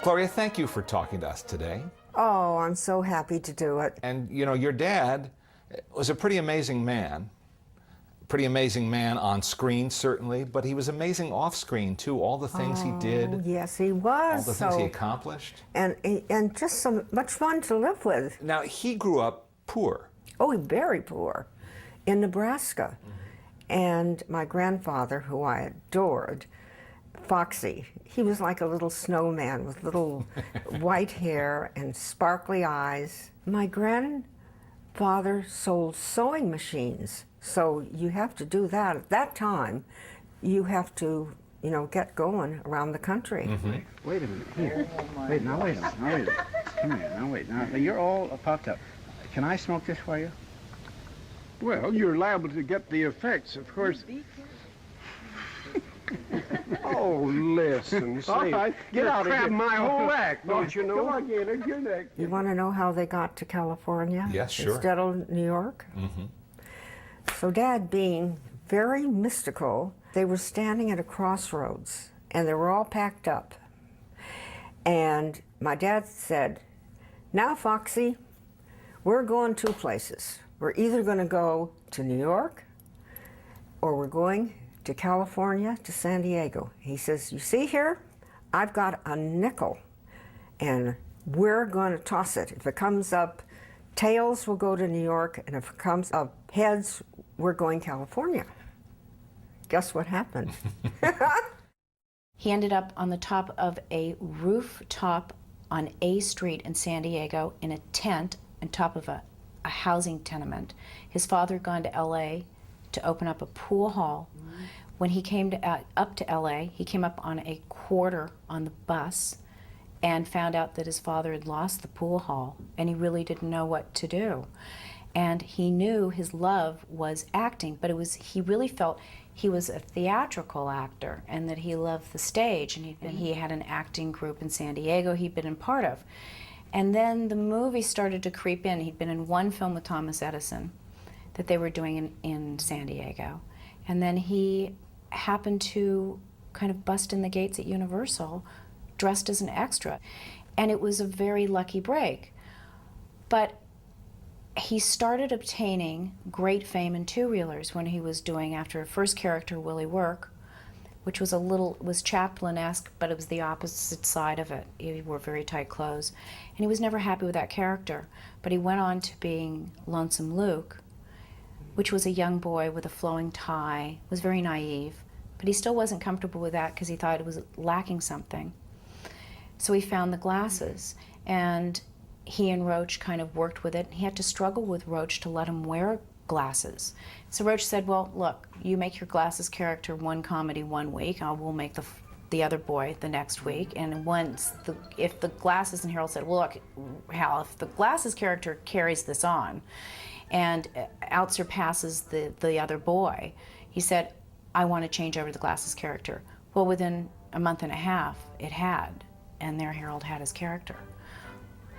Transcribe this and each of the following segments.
Glória, thank you for talking to us today. Oh, I'm so happy to do it. And you know, your dad was a pretty amazing man. Pretty amazing man on screen, certainly, but he was amazing off screen, too. All the things he did. Yes, he was. All the things he accomplished. And just so much fun to live with. Now, he grew up poor. Oh, very poor, in Nebraska. And my grandfather, who I adored, Foxy, he was like a little snowman with little white hair and sparkly eyes. My grandfather sold sewing machines, so you have to do that. At that time, you have to, you know, get going around the country. Wait a minute, here. Wait, now wait a minute, now wait a minute. Come here, now wait. Now, you're all puffed up. Can I smoke this for you? Well, you're liable to get the effects, of course. Oh, listen, see. All right, get out of here. my whole act, don't you know? Come on, Gator, you're next. You want to know how they got to California? Yes, sure. Instead of New York? So Dad, being very mystical, they were standing at a crossroads, and they were all packed up. And my dad said, "Now, Foxy, we're going two places. We're either going to go to New York, or we're going to California, to San Diego." He says, "You see here, I've got a nickel, and we're going to toss it. If it comes up tails, we'll go to New York, and if it comes up heads, we're going California." Guess what happened? He ended up on the top of a rooftop on A Street in San Diego in a tent on top of a housing tenement. His father had gone to LA to open up a pool hall. When he came up to LA, he came up on a quarter on the bus and found out that his father had lost the pool hall, and he really didn't know what to do. And he knew his love was acting, but he really felt he was a theatrical actor and that he loved the stage, and he had an acting group in San Diego he'd been a part of. And then the movie started to creep in. He'd been in one film with Thomas Edison that they were doing in San Diego. And then he happened to kind of bust in the gates at Universal dressed as an extra. And it was a very lucky break. But he started obtaining great fame in two-reelers when he was doing, after a first character, Willie Work, which was was Chaplin-esque, but it was the opposite side of it. He wore very tight clothes. And he was never happy with that character. But he went on to being Lonesome Luke, which was a young boy with a flowing tie, was very naive, but he still wasn't comfortable with that because he thought it was lacking something. So he found the glasses, and he and Roach kind of worked with it. He had to struggle with Roach to let him wear glasses. So Roach said, "Well, look, you make your glasses character one comedy one week, we'll make the other boy the next week." And if the glasses, and Harold said, "Well, look, Hal, if the glasses character carries this on and outsurpasses the other boy," he said, "I want to change over the glasses character." Well, within a month and a half, it had, and there Harold had his character.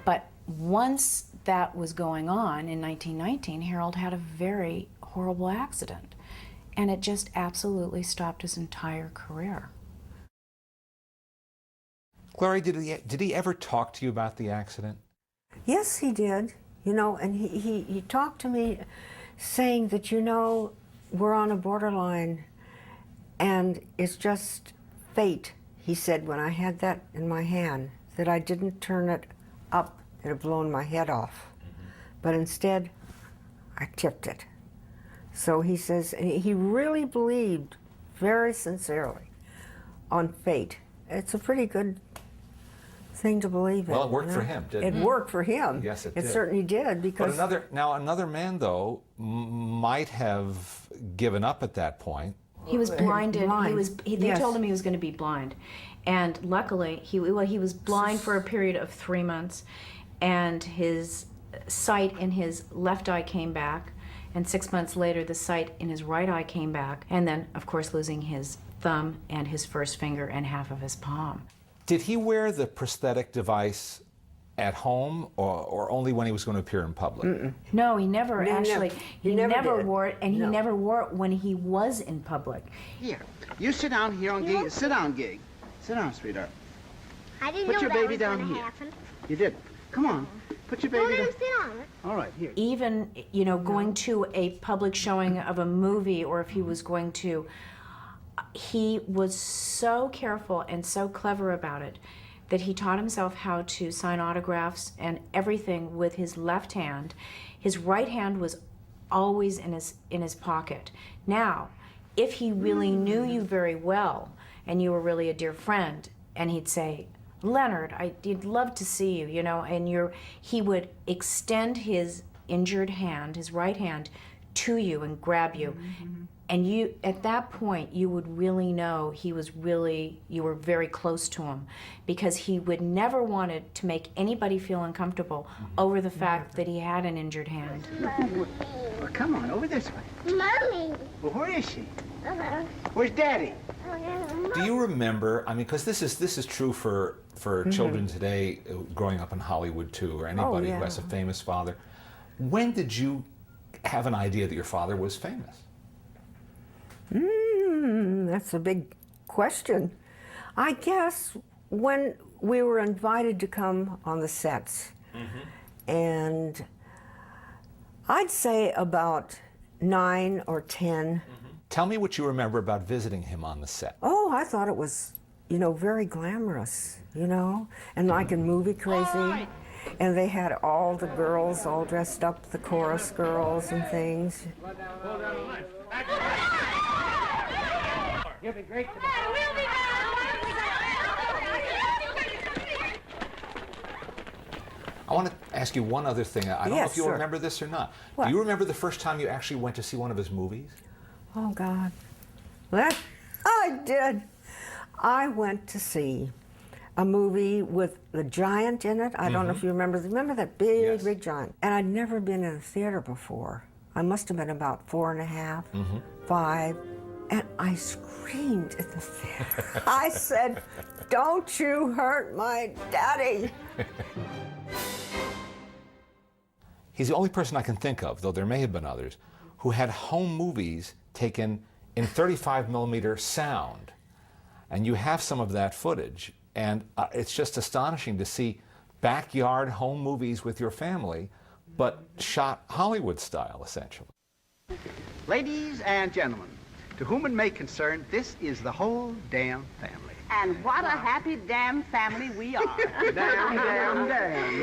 But once that was going on in 1919, Harold had a very horrible accident, and it just absolutely stopped his entire career. Glória, did he ever talk to you about the accident? Yes, he did. You know, and he talked to me saying that, you know, we're on a borderline and it's just fate. He said when I had that in my hand that I didn't turn it up, it had blown my head off. But instead, I tipped it. So he says, and he really believed very sincerely on fate. It's a pretty good thing to believe in. Well, it worked for him, didn't it? It worked for him. Yes, it did. It certainly did, because... But another man, though, might have given up at that point. He was blinded. Blind. They told him he was going to be blind. And luckily, he was blind for a period of 3 months, and his sight in his left eye came back, and 6 months later, the sight in his right eye came back, and then, of course, losing his thumb and his first finger and half of his palm. Did he wear the prosthetic device at home, or only when he was going to appear in public? No, he never He never did. wore it, and he never wore it when he was in public. Here, you sit down here on Gig. Sit down, Gig. Sit down, sweetheart. I didn't Put know your that baby was down gonna here. happen. You didn't. Come on. Put your Don't baby let down. him sit on it. All right, here. Even, you know, going to a public showing of a movie, or if he was going to, he was so careful and so clever about it that he taught himself how to sign autographs and everything with his left hand. His right hand was always in his pocket. Now, if he really knew you very well and you were really a dear friend, and he'd say, Leonard, I'd love to see you, you know, and he would extend his injured hand, his right hand, to you and grab you. And you, at that point, you would really know you were very close to him, because he would never wanted to make anybody feel uncomfortable over the fact that he had an injured hand. Well, come on, over this way. Mommy. Well, where is she? Where's Daddy? Do you remember, I mean, because this is true for children today growing up in Hollywood too, or anybody who has a famous father. When did you have an idea that your father was famous? That's a big question. I guess when we were invited to come on the sets, and I'd say about 9 or 10. Tell me what you remember about visiting him on the set. Oh, I thought it was, you know, very glamorous, you know, and like in movie crazy. And they had all the girls all dressed up, the chorus girls and things. You'll be great today. I want to ask you one other thing. I don't know Yes, if you'll sir. remember this or not. What? Do you remember the first time you actually went to see one of his movies? Oh, God. That I did. I went to see a movie with the giant in it. I don't know if you remember. Remember that big, Yes. big giant? And I'd never been in a theater before. I must have been about 4 and a half, 5. And I screamed at the theater. I said, "Don't you hurt my daddy." He's the only person I can think of, though there may have been others, who had home movies taken in 35 millimeter sound. And you have some of that footage. And it's just astonishing to see backyard home movies with your family, but shot Hollywood style, essentially. Ladies and gentlemen, to whom it may concern, this is the whole damn family. And what a happy damn family we are. Damn.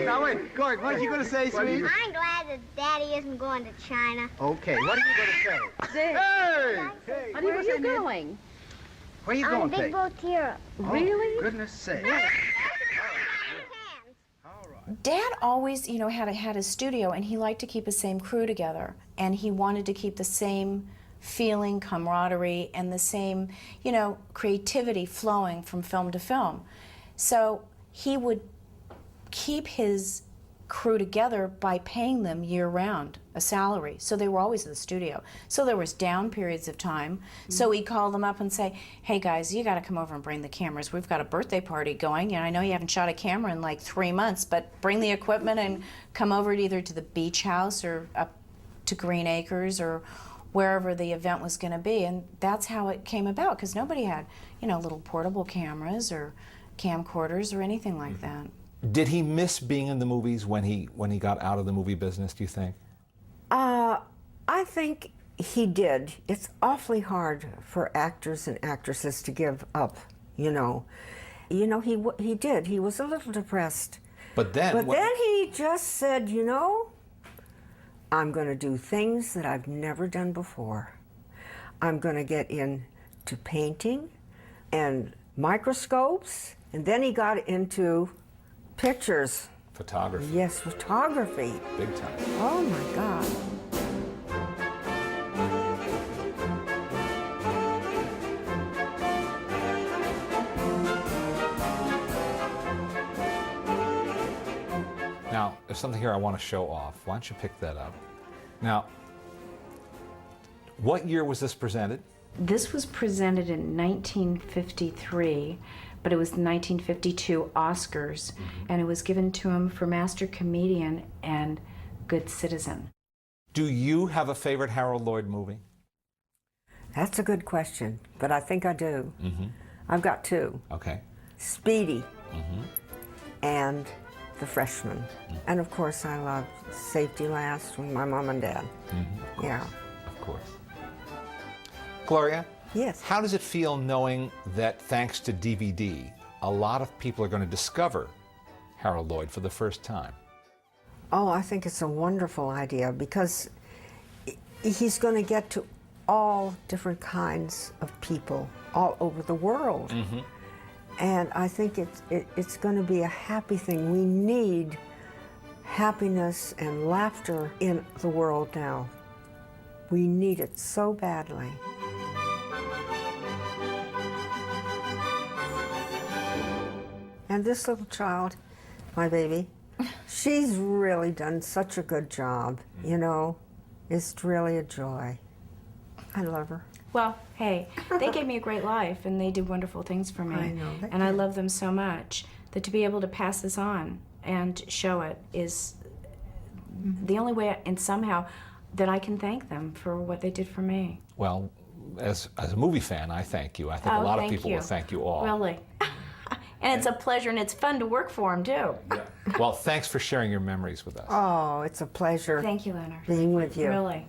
Now wait, Gordon, what are you going to say, sweet? I'm glad that Daddy isn't going to China. Okay, what are you going to say? Hey! Where are you going? Where are you On going, a big Peg? boat to Europe. Really? Oh, goodness sake. Dad always, you know, had his studio, and he liked to keep the same crew together, and he wanted to keep the same feeling, camaraderie, and the same, you know, creativity flowing from film to film. So he would keep his crew together by paying them year-round a salary. So they were always in the studio. So there was down periods of time. So he'd call them up and say, "Hey guys, you got to come over and bring the cameras. We've got a birthday party going, and I know you haven't shot a camera in like 3 months, but bring the equipment and come over either to the beach house or up to Green Acres or wherever the event was going to be." And that's how it came about, because nobody had, you know, little portable cameras or camcorders or anything like that. Did he miss being in the movies when he got out of the movie business, do you think? I think he did. It's awfully hard for actors and actresses to give up, you know. You know, he did. He was a little depressed. But then... But then he just said, you know, I'm going to do things that I've never done before. I'm going to get into painting and microscopes, and then he got into pictures. Photography. Yes, photography. Big time. Oh my God. Now, there's something here I want to show off. Why don't you pick that up? Now, what year was this presented? This was presented in 1953, but it was the 1952 Oscars, and it was given to him for Master Comedian and Good Citizen. Do you have a favorite Harold Lloyd movie? That's a good question, but I think I do. I've got 2. Okay. Speedy, and The Freshman. And of course I loved Safety Last with my mom and dad. Yeah. Of course. Gloria? Yes. How does it feel knowing that thanks to DVD, a lot of people are going to discover Harold Lloyd for the first time? Oh, I think it's a wonderful idea because he's going to get to all different kinds of people all over the world. And I think it's going to be a happy thing. We need happiness and laughter in the world now. We need it so badly. And this little child, my baby, she's really done such a good job, you know. It's really a joy. I love her. Well, hey, they gave me a great life, and they did wonderful things for me. I know, they and I did. love them so much that to be able to pass this on and show it is the only way, and somehow, that I can thank them for what they did for me. Well, as a movie fan, I thank you. I think a lot of thank people you. will thank you all. Really. And it's a pleasure, and it's fun to work for them, too. Well, thanks for sharing your memories with us. Oh, it's a pleasure Thank you, Leonard. being with you. Really.